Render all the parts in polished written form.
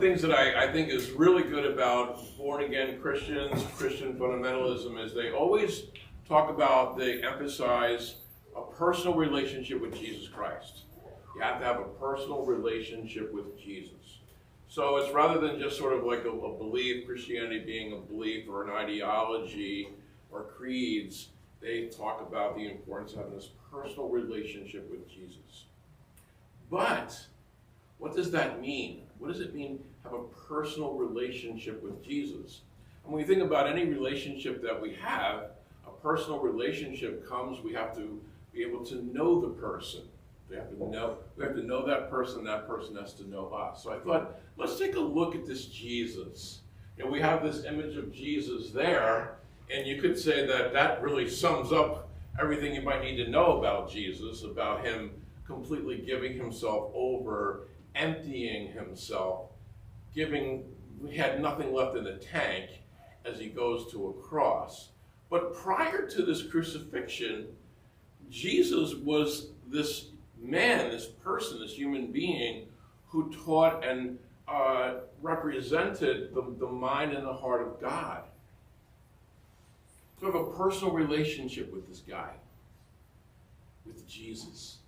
things that I think is really good about born-again Christians, Christian fundamentalism, is they always talk about, they emphasize a personal relationship with Jesus Christ. You have to have a personal relationship with Jesus. So it's rather than just sort of like a belief, Christianity being a belief or an ideology or creeds, they talk about the importance of having this personal relationship with Jesus. But what does that mean? What does it mean have a personal relationship with Jesus? And when we think about any relationship that we have, a personal relationship comes, we have to be able to know the person. We have to know that person has to know us. So I thought, let's take a look at this Jesus. And we have this image of Jesus there, and you could say that that really sums up everything you might need to know about Jesus, about him completely giving himself over, emptying himself, he had nothing left in the tank as he goes to a cross. But prior to this crucifixion, Jesus was this man, this person, this human being who taught and represented the mind and the heart of God. To have a personal relationship with this guy, with Jesus.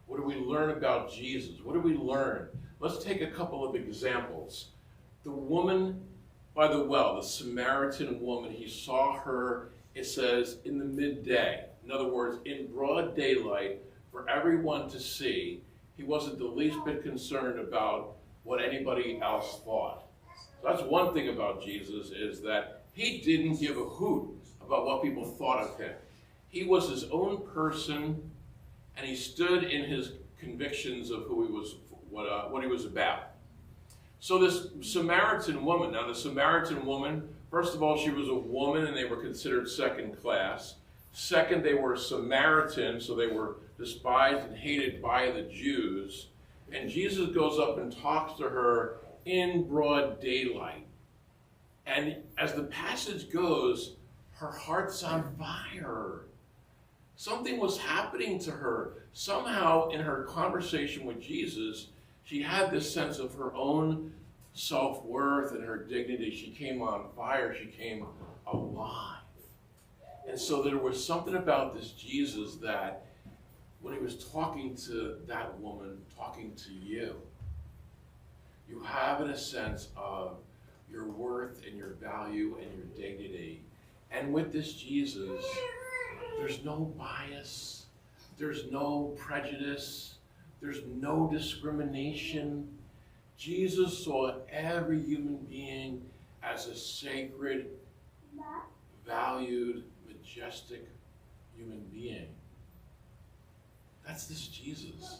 What do we learn about Jesus? What do we learn? Let's take a couple of examples. The woman by the well, the Samaritan woman, he saw her, it says, in the midday. In other words, in broad daylight, for everyone to see. He wasn't the least bit concerned about what anybody else thought. So that's one thing about Jesus, is that he didn't give a hoot about what people thought of him. He was his own person, and he stood in his convictions of who he was, what he was about. So this Samaritan woman, now the Samaritan woman, first of all, she was a woman, and they were considered second class. Second, they were Samaritans, so they were despised and hated by the Jews. And Jesus goes up and talks to her in broad daylight. And as the passage goes, her heart's on fire. Something was happening to her. Somehow, in her conversation with Jesus, she had this sense of her own self-worth and her dignity. She came on fire. She came alive. And so there was something about this Jesus that when he was talking to that woman, talking to you, you have in a sense of your worth and your value and your dignity. And with this Jesus, there's no bias, there's no prejudice, there's no discrimination. Jesus saw every human being as a sacred, valued, majestic human being. That's this Jesus.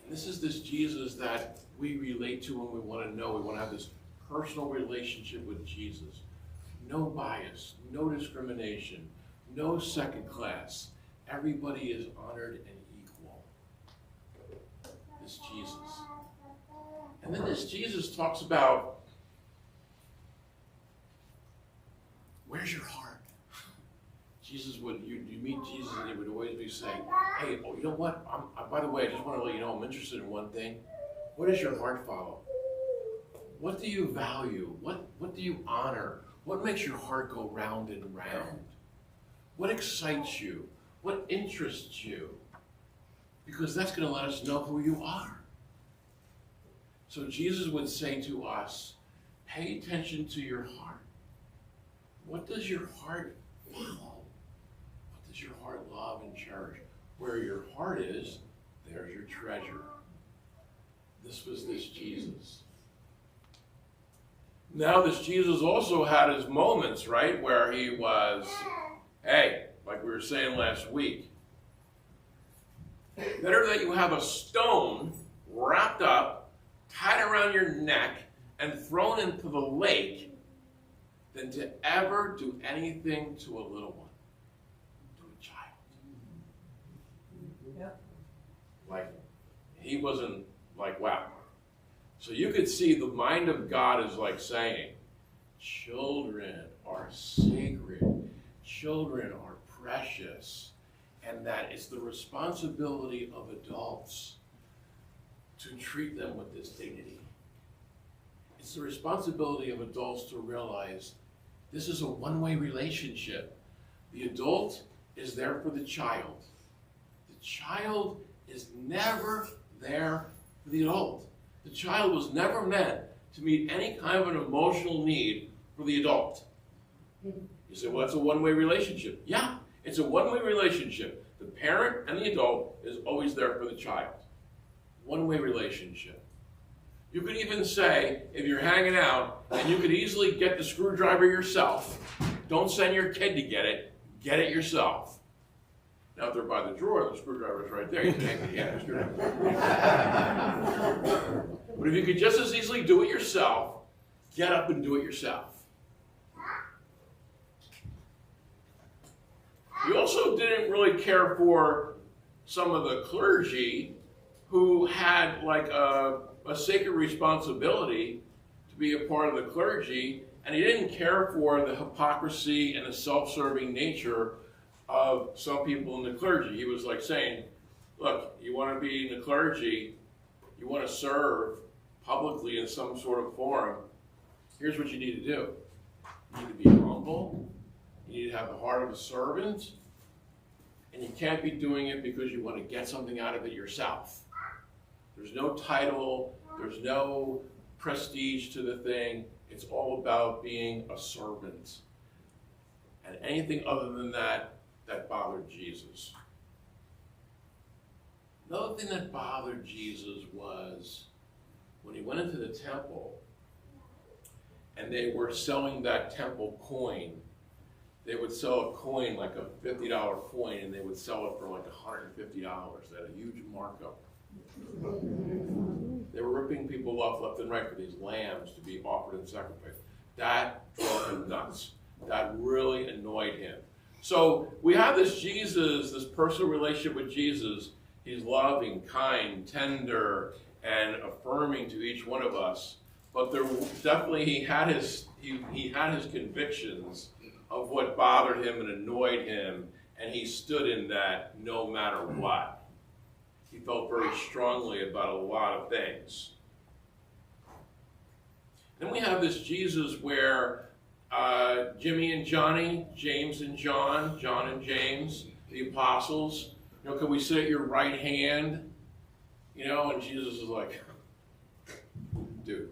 And this is this Jesus that we relate to and we want to know. We want to have this personal relationship with Jesus. No bias, no discrimination, no second class. Everybody is honored and equal. This Jesus. And then this Jesus talks about, where's your heart? Jesus would, you meet Jesus and he would always be saying, hey, you know what? By the way, I just want to let you know I'm interested in one thing. What does your heart follow? What do you value? What do you honor? What makes your heart go round and round? What excites you? What interests you? Because that's going to let us know who you are. So Jesus would say to us, pay attention to your heart. What does your heart follow? What does your heart love and cherish? Where your heart is, there's your treasure. This was this Jesus. Now this Jesus also had his moments, right, where he was, hey, like we were saying last week, better that you have a stone wrapped up, tied around your neck, and thrown into the lake than to ever do anything to a little one, to a child. Yeah. Like, he wasn't like, wow. So you could see the mind of God is like saying, children are sacred, children are precious, and that it's the responsibility of adults to treat them with this dignity, It's the responsibility of adults to realize this is a one-way relationship. The adult is there for the child. The child is never there for the adult. The child was never meant to meet any kind of an emotional need for the adult. You say, well, that's a one-way relationship. Yeah, it's a one-way relationship. The parent and the adult is always there for the child. One-way relationship. You could even say, if you're hanging out and you could easily get the screwdriver yourself, don't send your kid to get it yourself. Now, if they're by the drawer, the screwdriver's right there. You can take the screwdriver. But if you could just as easily do it yourself, get up and do it yourself. You also didn't really care for some of the clergy who had like a sacred responsibility to be a part of the clergy, and he didn't care for the hypocrisy and the self-serving nature of some people in the clergy. He was like saying, look, you want to be in the clergy, you want to serve publicly in some sort of forum, here's what you need to do. You need to be humble, you need to have the heart of a servant, and you can't be doing it because you want to get something out of it yourself. There's no title, there's no prestige to the thing. It's all about being a servant. And anything other than that bothered Jesus. Another thing that bothered Jesus was when he went into the temple and they were selling that temple coin. They would sell a coin, like a $50 coin, and they would sell it for like $150. They had a huge markup. They were ripping people off left and right for these lambs to be offered in sacrifice. That drove him nuts. That really annoyed him. So we have this Jesus, this personal relationship with Jesus. He's loving, kind, tender, and affirming to each one of us. But there definitely he had his convictions of what bothered him and annoyed him, and he stood in that no matter what. He felt very strongly about a lot of things. Then we have this Jesus where Jimmy and Johnny, James and John, John and James, the apostles, can we sit at your right hand? And Jesus is like, dude,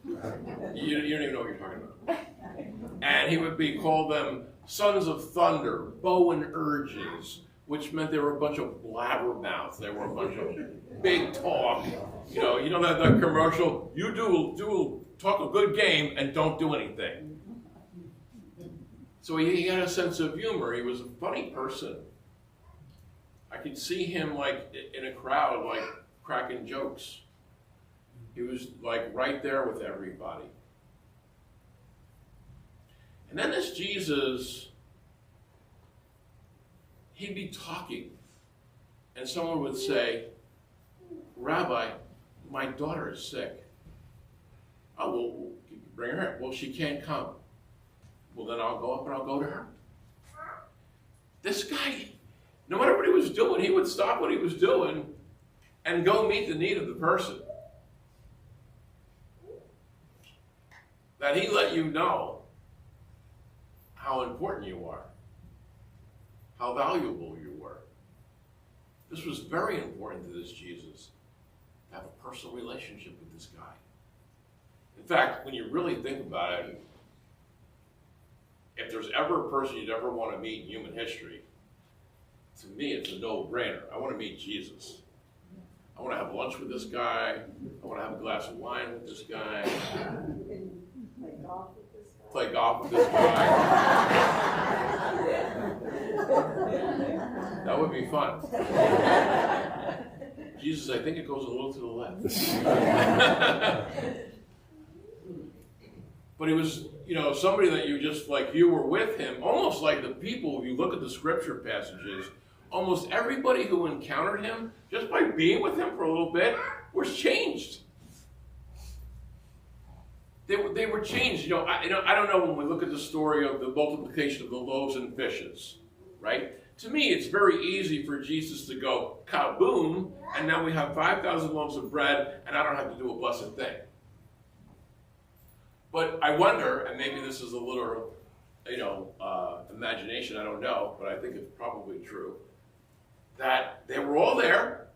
you don't even know what you're talking about. And he would call them sons of thunder, Boanerges, which meant they were a bunch of blabbermouths. They were a bunch of big talk. You know that commercial, you do talk a good game and don't do anything. So he had a sense of humor. He was a funny person. I could see him like in a crowd, like cracking jokes. He was like right there with everybody. And then this Jesus, he'd be talking, and someone would say, Rabbi, my daughter is sick. Oh, well, bring her in. Well, she can't come. Well, then I'll go up and I'll go to her. This guy, no matter what he was doing, he would stop what he was doing and go meet the need of the person. That he let you know how important you are, how valuable you were. This was very important to this Jesus, to have a personal relationship with this guy. In fact, when you really think about it, if there's ever a person you'd ever want to meet in human history, to me it's a no-brainer. I want to meet Jesus. I want to have lunch with this guy. I want to have a glass of wine with this guy. Play golf with this guy. That would be fun. Jesus, I think it goes a little to the left. But he was, somebody that you were with him, almost like the people, if you look at the scripture passages, almost everybody who encountered him, just by being with him for a little bit, was changed. They were changed. I don't know when we look at the story of the multiplication of the loaves and fishes, right? To me, it's very easy for Jesus to go, kaboom, and now we have 5,000 loaves of bread, and I don't have to do a blessed thing. But I wonder, and maybe this is a little, imagination, I don't know, but I think it's probably true, that they were all there,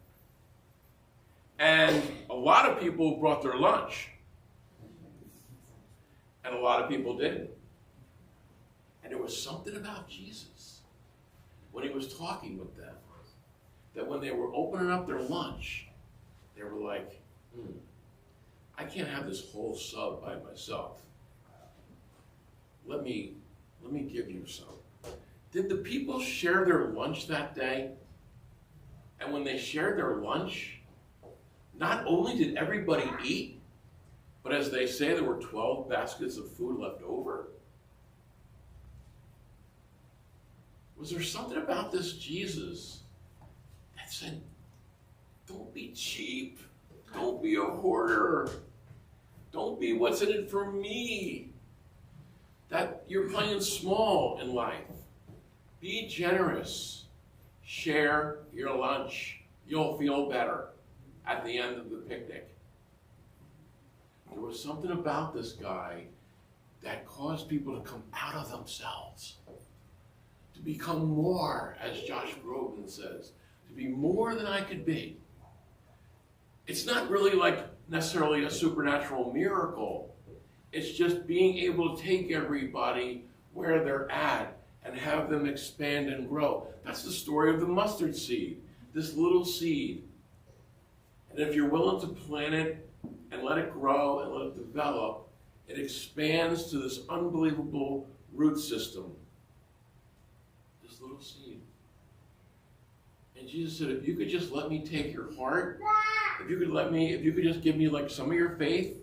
and a lot of people brought their lunch, and a lot of people didn't. And there was something about Jesus when he was talking with them, that when they were opening up their lunch, they were like, I can't have this whole sub by myself. Let me give you some. Did the people share their lunch that day? And when they shared their lunch, not only did everybody eat, but as they say, there were 12 baskets of food left over. Was there something about this Jesus that said, don't be cheap. Don't be a hoarder. Don't be what's in it for me. That you're playing small in life. Be generous. Share your lunch. You'll feel better at the end of the picnic. There was something about this guy that caused people to come out of themselves, to become more, as Josh Groban says, to be more than I could be. It's not really like necessarily a supernatural miracle. It's just being able to take everybody where they're at and have them expand and grow. That's the story of the mustard seed, this little seed. And if you're willing to plant it and let it grow and let it develop, it expands to this unbelievable root system. This little seed. And Jesus said, if you could just let me take your heart, if you could just give me like some of your faith,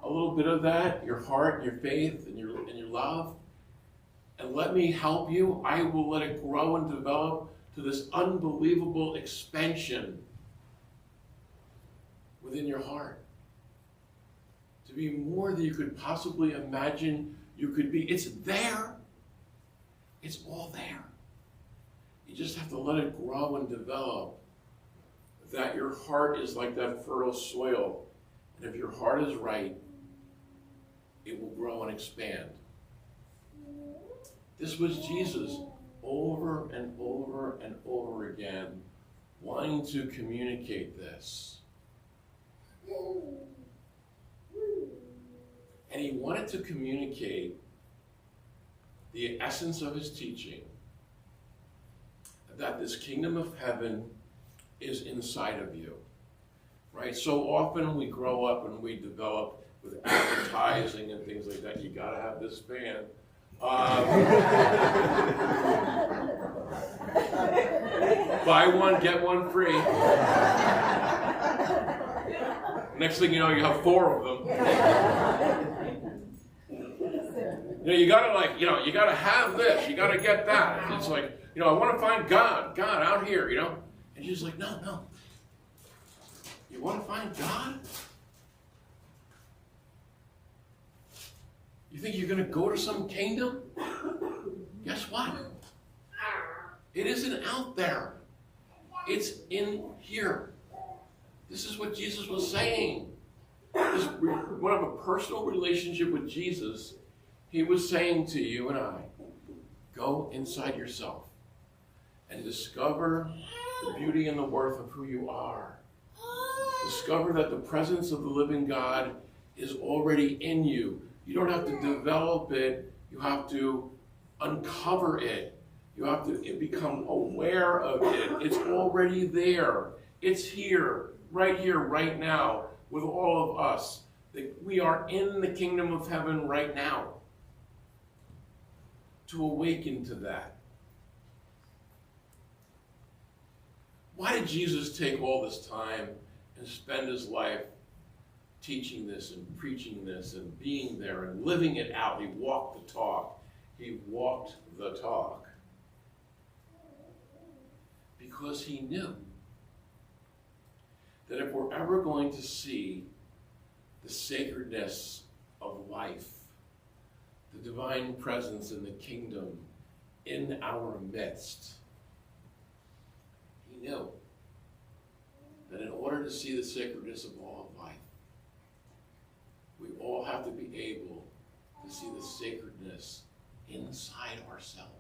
a little bit of that, your heart, and your faith, and your love, and let me help you, I will let it grow and develop to this unbelievable expansion within your heart. To be more than you could possibly imagine you could be. It's there. It's all there. You just have to let it grow and develop. That your heart is like that fertile soil. And if your heart is right, it will grow and expand. This was Jesus over and over and over again, wanting to communicate this. And he wanted to communicate the essence of his teaching, that this kingdom of heaven is inside of you, right? So often we grow up and we develop with advertising and things like that. You gotta have this fan. Buy one, get one free. Next thing you know, you have 4 of them. You gotta you gotta have this. You gotta get that. It's like, I want to find God out here, And she's like, no. You want to find God? You think you're going to go to some kingdom? Guess what? It isn't out there. It's in here. This is what Jesus was saying. One of a personal relationship with Jesus, he was saying to you and I, go inside yourself and discover the beauty and the worth of who you are. Discover that the presence of the living God is already in you. You don't have to develop it. You have to uncover it. You have to become aware of it. It's already there. It's here, right now, with all of us. We are in the kingdom of heaven right now. To awaken to that. Why did Jesus take all this time and spend his life teaching this and preaching this and being there and living it out? He walked the talk. He walked the talk. Because he knew that if we're ever going to see the sacredness of life, the divine presence in the kingdom in our midst, he knew that in order to see the sacredness of all of life, we all have to be able to see the sacredness inside ourselves.